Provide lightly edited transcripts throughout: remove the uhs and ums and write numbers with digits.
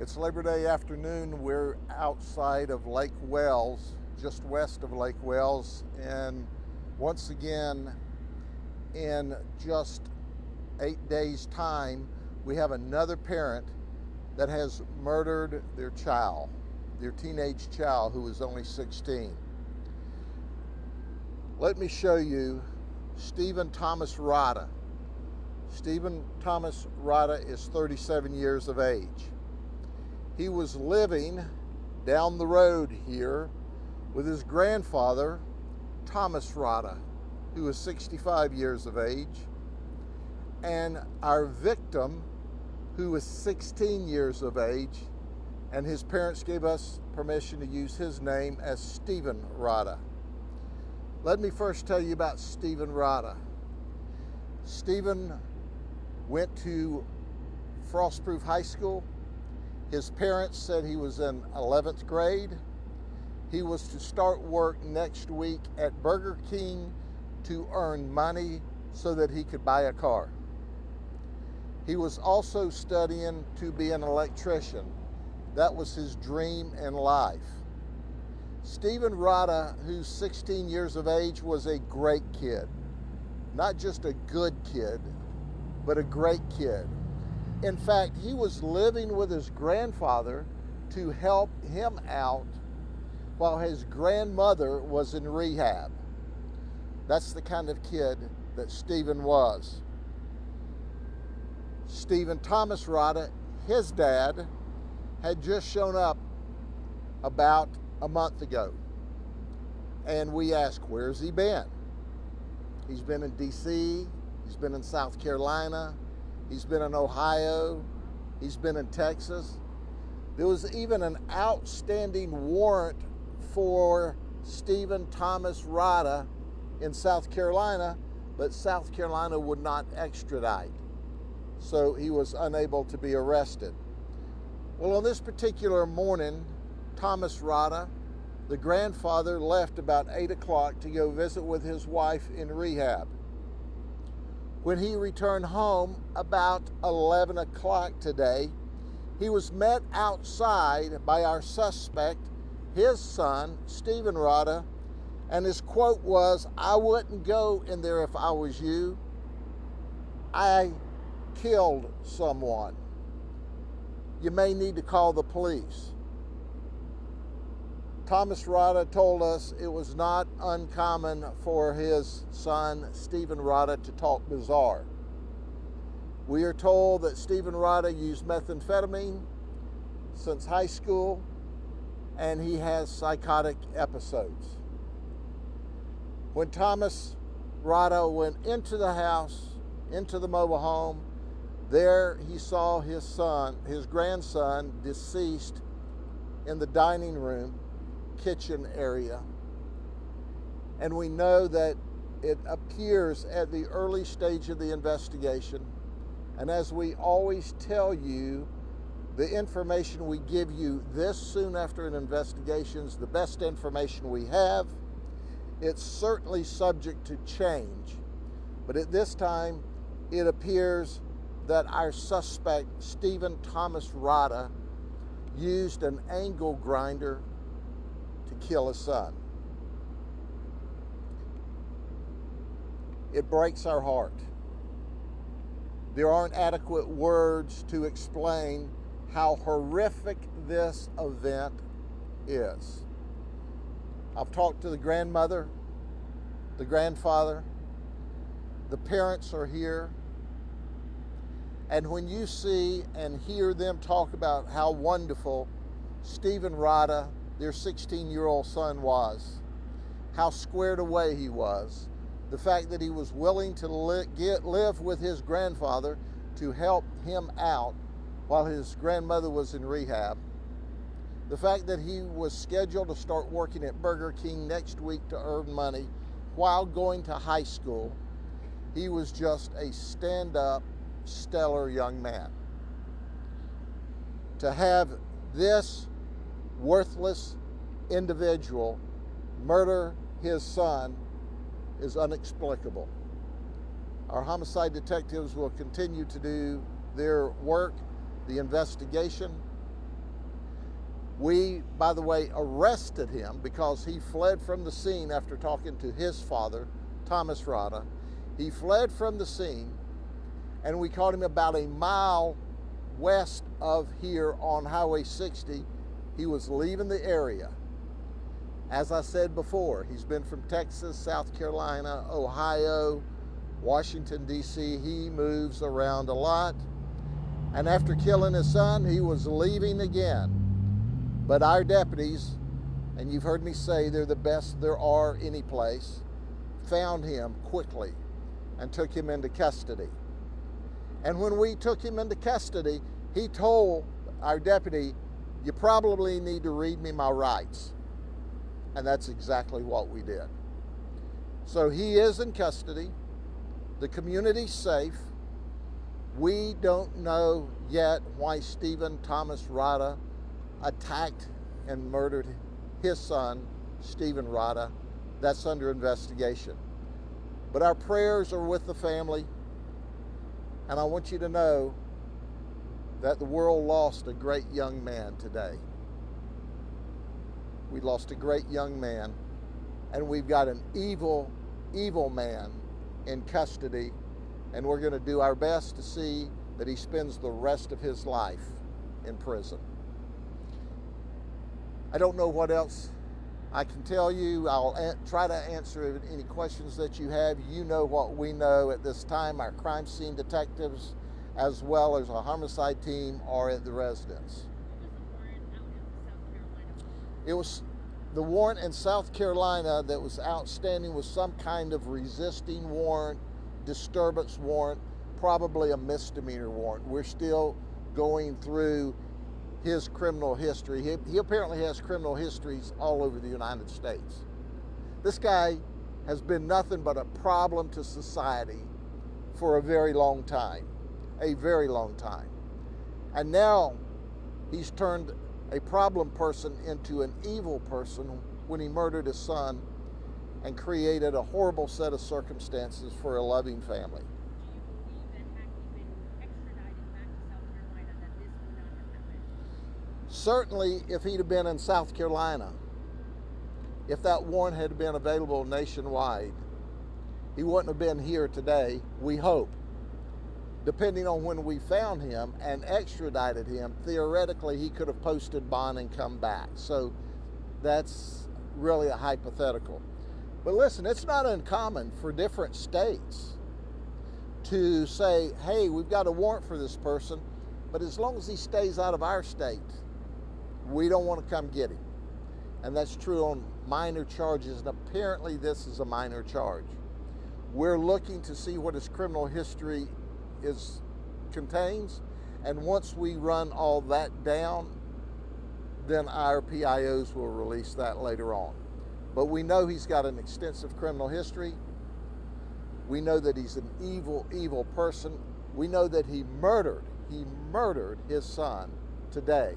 It's Labor Day afternoon. We're outside of Lake Wales, just west of Lake Wales, and once again, in just 8 days' time, we have another parent that has murdered their child, their teenage child who was only 16. Let me show you Stephen Thomas Rada. Stephen Thomas Rada is 37 years of age. He was living down the road here with his grandfather, Thomas Rada, who was 65 years of age, and our victim, who was 16 years of age, and his parents gave us permission to use his name as Stephen Rada. Let me first tell you about Stephen Rada. Stephen went to Frostproof High School. His parents said he was in 11th grade. He was to start work next week at Burger King to earn money so that he could buy a car. He was also studying to be an electrician. That was his dream in life. Stephen Rada, who's 16 years of age, was a great kid. Not just a good kid, but a great kid. In fact, he was living with his grandfather to help him out while his grandmother was in rehab. That's the kind of kid that Stephen was. Stephen Thomas Rada, his dad, had just shown up about a month ago. And we asked, where's he been? He's been in DC, he's been in South Carolina, he's been in Ohio, he's been in Texas. There was even an outstanding warrant for Stephen Thomas Rada in South Carolina, but South Carolina would not extradite. So he was unable to be arrested. Well, on this particular morning, Thomas Rada, the grandfather, left about 8 o'clock to go visit with his wife in rehab. When he returned home about 11 o'clock today, he was met outside by our suspect, his son, Stephen Rada, and his quote was, "I wouldn't go in there if I was you. I killed someone. You may need to call the police." Thomas Rada told us it was not uncommon for his son, Stephen Rada, to talk bizarre. We are told that Stephen Rada used methamphetamine since high school, and he has psychotic episodes. When Thomas Rada went into the house, into the mobile home, there he saw his son, his grandson, deceased in the dining room, kitchen area. And we know that it appears at the early stage of the investigation. And as we always tell you, the information we give you this soon after an investigation is the best information we have. It's certainly subject to change. But at this time, it appears that our suspect, Stephen Thomas Rada, used an angle grinder to kill his son. It breaks our heart. There aren't adequate words to explain how horrific this event is. I've talked to the grandmother, the grandfather, the parents are here. And when you see and hear them talk about how wonderful Stephen Rada, their 16-year-old son, was, how squared away he was, the fact that he was willing to live with his grandfather to help him out while his grandmother was in rehab, the fact that he was scheduled to start working at Burger King next week to earn money while going to high school, he was just a stand-up, stellar young man. To have this worthless individual murder his son is inexplicable. Our homicide detectives will continue to do their work, the investigation, We, by the way, arrested him because he fled from the scene after talking to his father, Thomas Rada. He fled from the scene, and we caught him about a mile west of here on Highway 60. He was leaving the area. As I said before, he's been from Texas, South Carolina, Ohio, Washington, D.C. He moves around a lot. And after killing his son, he was leaving again. But our deputies, and you've heard me say they're the best there are any place, found him quickly and took him into custody. And when we took him into custody, he told our deputy, "You probably need to read me my rights." And that's exactly what we did. So he is in custody. The community's safe. We don't know yet why Stephen Thomas Rada attacked and murdered his son, Stephen Rada. That's under investigation. But our prayers are with the family. And I want you to know that the world lost a great young man today. We lost a great young man, and we've got an evil, evil man in custody, and we're going to do our best to see that he spends the rest of his life in prison. I don't know what else I can tell you. I'll try to answer any questions that you have. You know what we know at this time. Our crime scene detectives, as well as our homicide team, are at the residence. It was the warrant in South Carolina that was outstanding was some kind of resisting warrant, disturbance warrant, probably a misdemeanor warrant. We're still going through his criminal history. He apparently has criminal histories all over the United States. This guy has been nothing but a problem to society for a very long time, a very long time. And now he's turned a problem person into an evil person when he murdered his son and created a horrible set of circumstances for a loving family. Certainly, if he'd have been in South Carolina, if that warrant had been available nationwide, he wouldn't have been here today, we hope. Depending on when we found him and extradited him, theoretically he could have posted bond and come back. So that's really a hypothetical. But listen, it's not uncommon for different states to say, hey, we've got a warrant for this person, but as long as he stays out of our state, we don't want to come get him. And that's true on minor charges, and apparently this is a minor charge. We're looking to see what his criminal history contains, and once we run all that down, then our PIOs will release that later on. But we know he's got an extensive criminal history. We know that he's an evil, evil person. We know that he murdered his son today.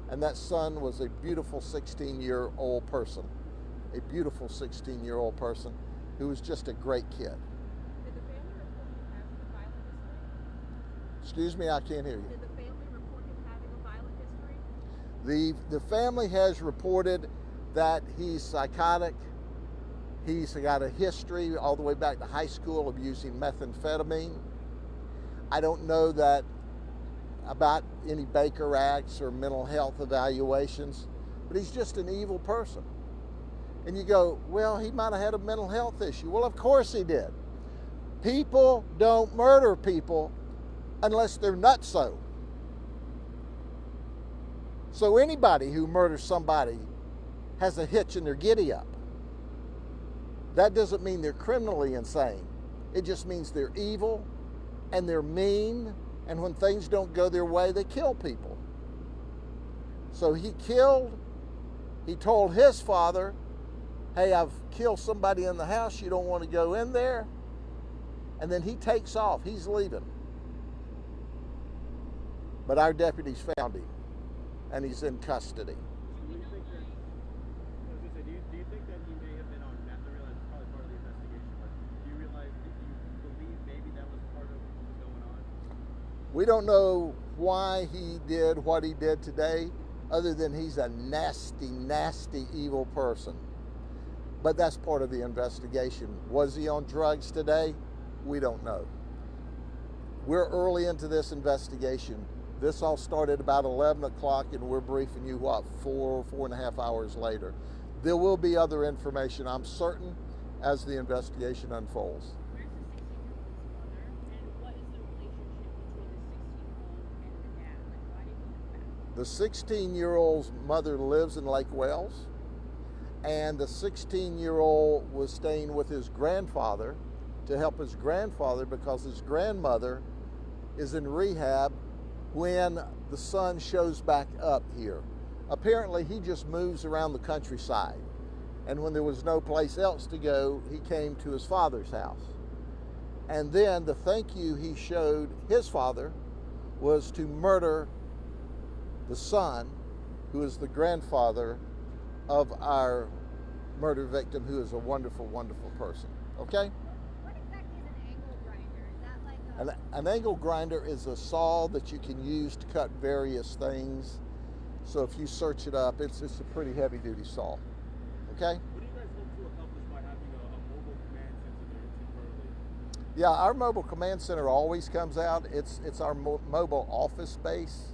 And that son was a beautiful 16-year-old person, a beautiful 16-year-old person who was just a great kid. Did the family report him having a violent history? Excuse me, I can't hear you. Did the family report him having a violent history? The family has reported that he's psychotic. He's got a history all the way back to high school of using methamphetamine. I don't know that about any Baker Acts or mental health evaluations, but he's just an evil person. And you go, well, he might have had a mental health issue. Well, of course he did. People don't murder people unless they're nutso. So anybody who murders somebody has a hitch in their giddy up. That doesn't mean they're criminally insane. It just means they're evil and they're mean, and when things don't go their way, they kill people. So he told his father, hey, I've killed somebody in the house, you don't want to go in there. And then he takes off, he's leaving. But our deputies found him, and he's in custody. Do you think that he may have been on meth? I realize it's probably part of the investigation, but do you believe maybe that was part of what was going on? We don't know why he did what he did today, other than he's a nasty, nasty, evil person. But that's part of the investigation. Was he on drugs today? We don't know. We're early into this investigation. This all started about 11 o'clock, and we're briefing you, what, 4.5 hours later. There will be other information, I'm certain, as the investigation unfolds. Where's the 16-year-old's mother, and what is the relationship between the 16-year-old and the dad? Like, why did he come back? The 16-year-old's mother lives in Lake Wales, and the 16-year-old was staying with his grandfather to help his grandfather because his grandmother is in rehab when the son shows back up here. Apparently, he just moves around the countryside, and when there was no place else to go, he came to his father's house. And then the thank you he showed his father was to murder the son, who is the grandfather of our murder victim, who is a wonderful, wonderful person. Okay? What exactly is an angle grinder? Is that like a... An angle grinder is a saw that you can use to cut various things. So if you search it up, it's a pretty heavy-duty saw. Okay? What do you guys hope to accomplish by having a mobile command center there temporarily? Yeah, our mobile command center always comes out. It's our mobile office space.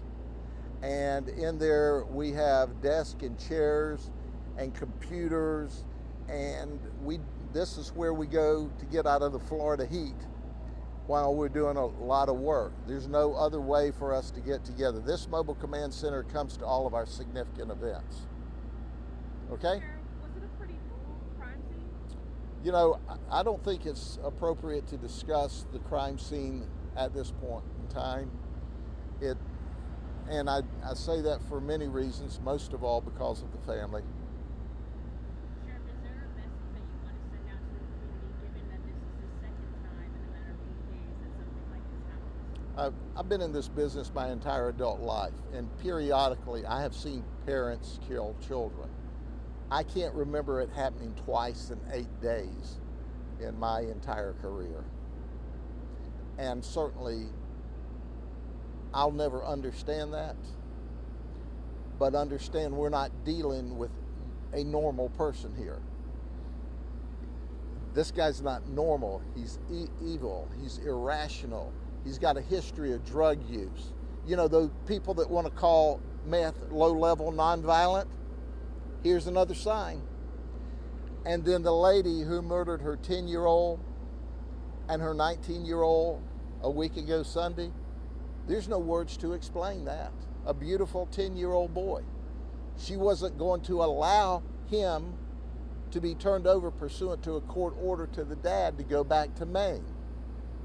And in there we have desks and chairs and computers, and this is where we go to get out of the Florida heat while we're doing a lot of work. There's no other way for us to get together. This mobile command center comes to all of our significant events. Okay? Was it a pretty full crime scene? You know, I don't think it's appropriate to discuss the crime scene at this point in time. And I say that for many reasons, most of all because of the family. Sheriff, is there a message that you want to send out to the community, given that this is the second time in a matter of 8 days that something like this happens? I've been in this business my entire adult life, and periodically I have seen parents kill children. I can't remember it happening twice in 8 days in my entire career. And certainly, I'll never understand that, but understand we're not dealing with a normal person here. This guy's not normal. He's evil. He's irrational. He's got a history of drug use. You know, those people that want to call meth low-level nonviolent, here's another sign. And then the lady who murdered her 10-year-old and her 19-year-old a week ago Sunday, there's no words to explain that. A beautiful 10-year-old boy. She wasn't going to allow him to be turned over pursuant to a court order to the dad to go back to Maine.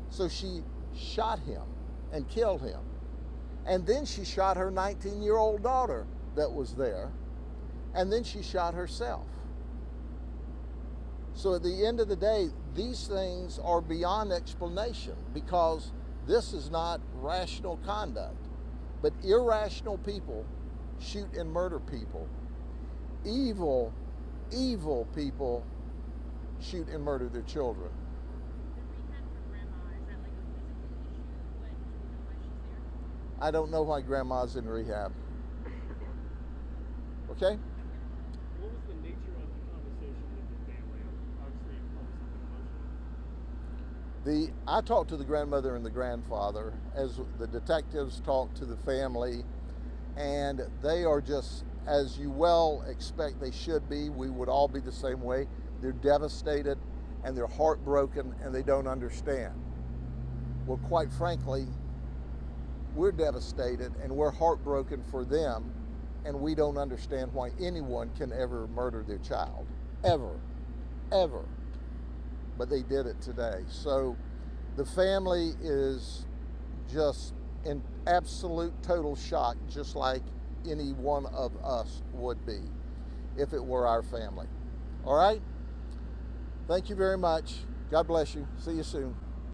So she shot him and killed him. And then she shot her 19-year-old daughter that was there. And then she shot herself. So at the end of the day, these things are beyond explanation, because this is not rational conduct. But irrational people shoot and murder people. Evil, evil people shoot and murder their children. The rehab for grandma, is that like a physical issue? Do you know why she's there? I don't know why grandma's in rehab. Okay? What was the nature of the conversation with the family? Obviously, probably something emotional. I talked to the grandmother and the grandfather, as the detectives talked to the family, and they are just, as you well expect they should be. We would all be the same way. They're devastated and they're heartbroken and they don't understand. Well, quite frankly, we're devastated and we're heartbroken for them, and we don't understand why anyone can ever murder their child. Ever. Ever. But they did it today. So the family is just in absolute total shock, just like any one of us would be if it were our family. All right? Thank you very much. God bless you. See you soon.